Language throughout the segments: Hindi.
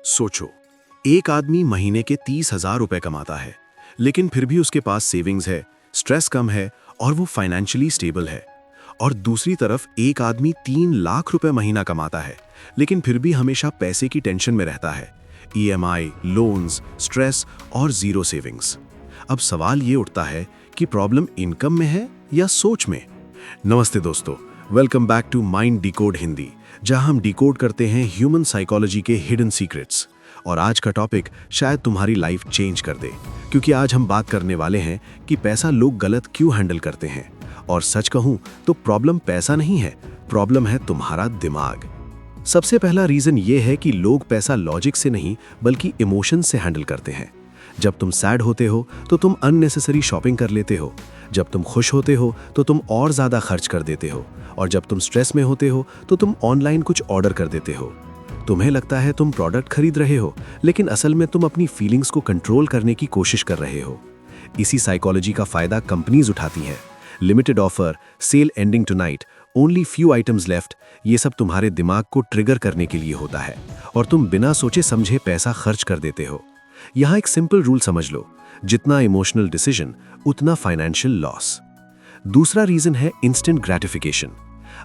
सोचो, एक आदमी महीने के 30,000 रुपए कमाता है, लेकिन फिर भी उसके पास सेविंग्स है, स्ट्रेस कम है और वो फाइनेंशियली स्टेबल है। और दूसरी तरफ एक आदमी 3 लाख रुपए महीना कमाता है, लेकिन फिर भी हमेशा पैसे की टेंशन में रहता है। ईएमआई, लोन्स, स्ट्रेस और जीरो सेविंग्स। अब सवाल ये उठता है कि प्रॉब्लम इनकम में है या सोच में? नमस्ते दोस्तों, welcome back to mind decode Hindi, जहां हम डिकोड करते हैं ह्यूमन साइकोलॉजी के हिडन सीक्रेट्स। और आज का टॉपिक शायद तुम्हारी लाइफ चेंज कर दे, क्योंकि आज हम बात करने वाले हैं कि पैसा लोग गलत क्यों हैंडल करते हैं। और सच कहूं तो प्रॉब्लम पैसा नहीं है, प्रॉब्लम है तुम्हारा दिमाग। सबसे पहला रीजन ये है कि लोग पैसा लॉजिक से नहीं बल्कि इमोशन से हैंडल करते हैं। जब तुम सैड होते हो तो तुम अननेसेसरी शॉपिंग कर लेते हो, जब तुम खुश होते हो तो तुम और ज़्यादा खर्च कर देते हो, और जब तुम स्ट्रेस में होते हो तो तुम ऑनलाइन कुछ ऑर्डर कर देते हो। तुम्हें लगता है तुम प्रोडक्ट खरीद रहे हो, लेकिन असल में तुम अपनी फीलिंग्स को कंट्रोल करने की कोशिश कर रहे हो। इसी साइकोलॉजी का फायदा कंपनीज उठाती हैं। Limited offer, sale ending tonight, only few items left, ये सब तुम्हारे दिमाग को ट्रिगर करने के लिए होता है, और तुम बिना सोचे समझे पैसा खर्च कर देते हो। यहाँ एक सिंपल रूल समझ लो, जितना इमोशनल डिसीजन उतना फाइनेंशियल लॉस। दूसरा रीजन है इंस्टेंट ग्रेटिफिकेशन।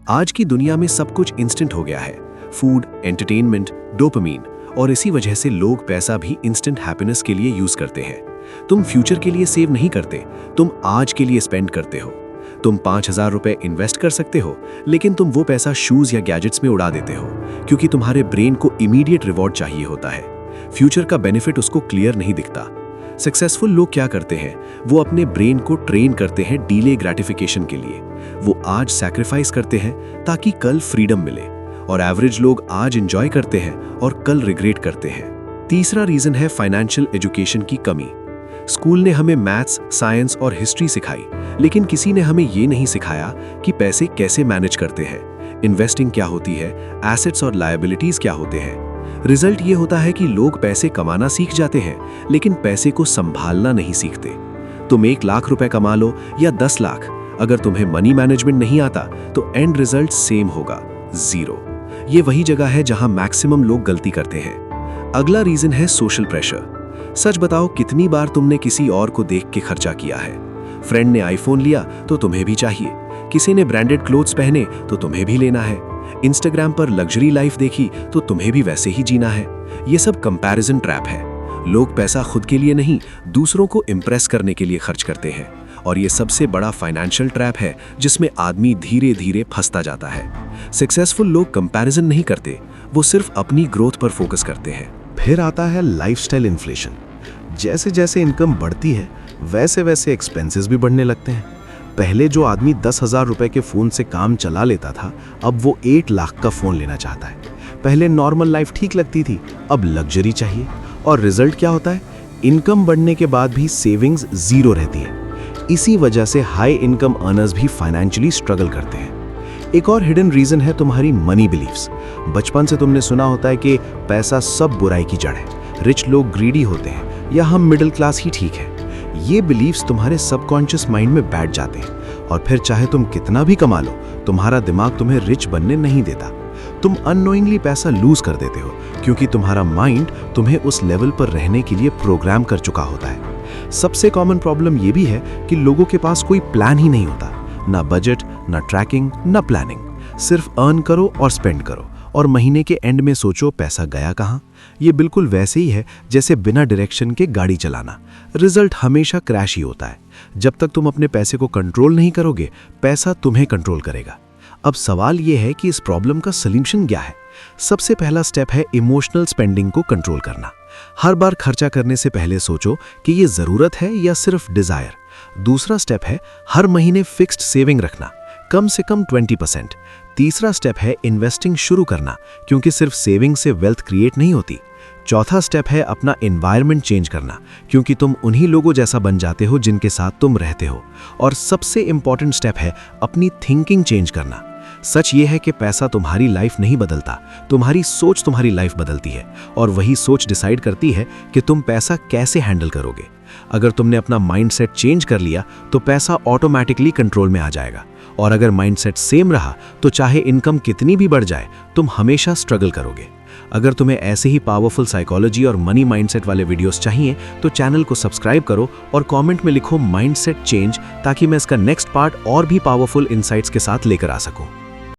आज की दुनिया में सब कुछ इंस्टेंट हो गया है, फूड, एंटरटेनमेंट, डोपामीन, और इसी वजह से लोग पैसा भी इंस्टेंट हैप्पीनेस के लिए यूज करते हैं। तुम फ्यूचर के लिए सेव नहीं करते, तुम आज के लिए स्पेंड करते हो। तुम 5,000 रुपए इन्वेस्ट कर सकते हो, लेकिन तुम वो पैसा शूज या गैजेट्स में उड़ा देते हो, क्योंकि तुम्हारे ब्रेन को इमीडिएट रिवॉर्ड चाहिए होता है। फ्यूचर का बेनिफिट उसको क्लियर नहीं दिखता। सक्सेसफुल लोग क्या करते हैं, वो अपने ब्रेन को ट्रेन करते हैं डीले ग्रेटिफिकेशन के लिए। वो आज सैक्रिफाइस करते हैं ताकि कल फ्रीडम मिले, और एवरेज लोग आज एंजॉय करते हैं और कल रिग्रेट करते हैं। तीसरा रीजन है फाइनेंशियल एजुकेशन की कमी। स्कूल ने हमें मैथ्स, साइंस और हिस्ट्री सिखाई, लेकिन किसी ने हमें ये नहीं सिखाया कि पैसे कैसे मैनेज करते हैं, इन्वेस्टिंग क्या होती है, एसेट्स और लायबिलिटीज क्या होते हैं। रिजल्ट ये होता है कि लोग पैसे कमाना सीख जाते हैं, लेकिन पैसे को संभालना नहीं सीखते। तुम 1 लाख रुपए कमा लो या 10 लाख, अगर तुम्हें मनी मैनेजमेंट नहीं आता तो एंड रिजल्ट सेम होगा, जीरो। ये वही जगह है जहां मैक्सिमम लोग गलती करते हैं। अगला रीजन है सोशल प्रेशर। सच बताओ, कितनी बार तुमने किसी और को देख के खर्चा किया है? फ्रेंड ने आईफोन लिया तो तुम्हें भी चाहिए, किसी ने ब्रांडेड क्लोथ्स पहने तो तुम्हें भी लेना है, इंस्टाग्राम पर लग्जरी लाइफ देखी तो तुम्हें भी वैसे ही जीना है। ये सब कंपैरिजन ट्रैप है। लोग पैसा खुद के लिए नहीं, दूसरों को इंप्रेस करने के लिए खर्च करते हैं, और ये सबसे बड़ा फाइनेंशियल ट्रैप है जिसमें आदमी धीरे धीरे फंसता जाता है। सक्सेसफुल लोग कंपैरिजन नहीं करते, वो सिर्फ अपनी ग्रोथ पर फोकस करते हैं। फिर आता है लाइफस्टाइल इन्फ्लेशन। जैसे जैसे इनकम बढ़ती है, वैसे वैसे एक्सपेंसेस भी बढ़ने लगते हैं। पहले जो आदमी 10,000 रुपए के फ़ोन से काम चला लेता था, अब वो 1 लाख का फ़ोन लेना चाहता है। पहले नॉर्मल लाइफ ठीक लगती थी, अब लग्जरी चाहिए। और रिजल्ट क्या होता है? इनकम बढ़ने के बाद भी सेविंग्स जीरो रहती है। इसी वजह से हाई इनकम अर्नर्स भी फाइनेंशियली स्ट्रगल करते हैं। एक और हिडन रीजन है तुम्हारी मनी बिलीव्स। बचपन से तुमने सुना होता है कि पैसा सब बुराई की जड़ है, रिच लोग ग्रीडी होते हैं, या हम मिडिल क्लास ही ठीक है। ये बिलीव्स तुम्हारे सबकॉन्शियस माइंड में बैठ जाते हैं, और फिर चाहे तुम कितना भी कमा लो, तुम्हारा दिमाग तुम्हें रिच बनने नहीं देता। तुम अननोइंगली पैसा लूज कर देते हो, क्योंकि तुम्हारा माइंड तुम्हें उस लेवल पर रहने के लिए प्रोग्राम कर चुका होता है। सबसे कॉमन प्रॉब्लम ये भी है कि लोगों के पास कोई प्लान ही नहीं होता, ना बजट, ना ट्रैकिंग, ना प्लानिंग। सिर्फ अर्न करो और स्पेंड करो, और महीने के एंड में सोचो पैसा गया कहाँ। ये बिल्कुल वैसे ही है जैसे बिना डायरेक्शन के गाड़ी चलाना। रिजल्ट हमेशा क्रैश ही होता है। जब तक तुम अपने पैसे को कंट्रोल नहीं करोगे, पैसा तुम्हें कंट्रोल करेगा। अब सवाल ये है कि इस प्रॉब्लम का सॉल्यूशन क्या है? सबसे पहला स्टेप है इमोशनल स्पेंडिंग को कंट्रोल करना। हर बार खर्चा करने से पहले सोचो कि ये जरूरत है या सिर्फ डिजायर। दूसरा स्टेप है हर महीने फिक्स्ड सेविंग रखना, कम से कम 20%। तीसरा स्टेप है इन्वेस्टिंग शुरू करना, क्योंकि सिर्फ सेविंग से वेल्थ क्रिएट नहीं होती। चौथा स्टेप है अपना एनवायरनमेंट चेंज करना, क्योंकि तुम उन्हीं लोगों जैसा बन जाते हो जिनके साथ तुम रहते हो। और सबसे इंपॉर्टेंट स्टेप है अपनी थिंकिंग चेंज करना। सच ये है कि पैसा तुम्हारी लाइफ नहीं बदलता, तुम्हारी सोच तुम्हारी लाइफ बदलती है, और वही सोच डिसाइड करती है कि तुम पैसा कैसे हैंडल करोगे। अगर तुमने अपना माइंडसेट चेंज कर लिया तो पैसा ऑटोमेटिकली कंट्रोल में आ जाएगा, और अगर माइंडसेट सेम रहा तो चाहे इनकम कितनी भी बढ़ जाए, तुम हमेशा स्ट्रगल करोगे। अगर तुम्हें ऐसे ही पावरफुल साइकोलॉजी और मनी माइंडसेट वाले वीडियोस चाहिए तो चैनल को सब्सक्राइब करो और कमेंट में लिखो माइंडसेट चेंज, ताकि मैं इसका नेक्स्ट पार्ट और भी पावरफुल इनसाइट्स के साथ लेकर आ सकूं।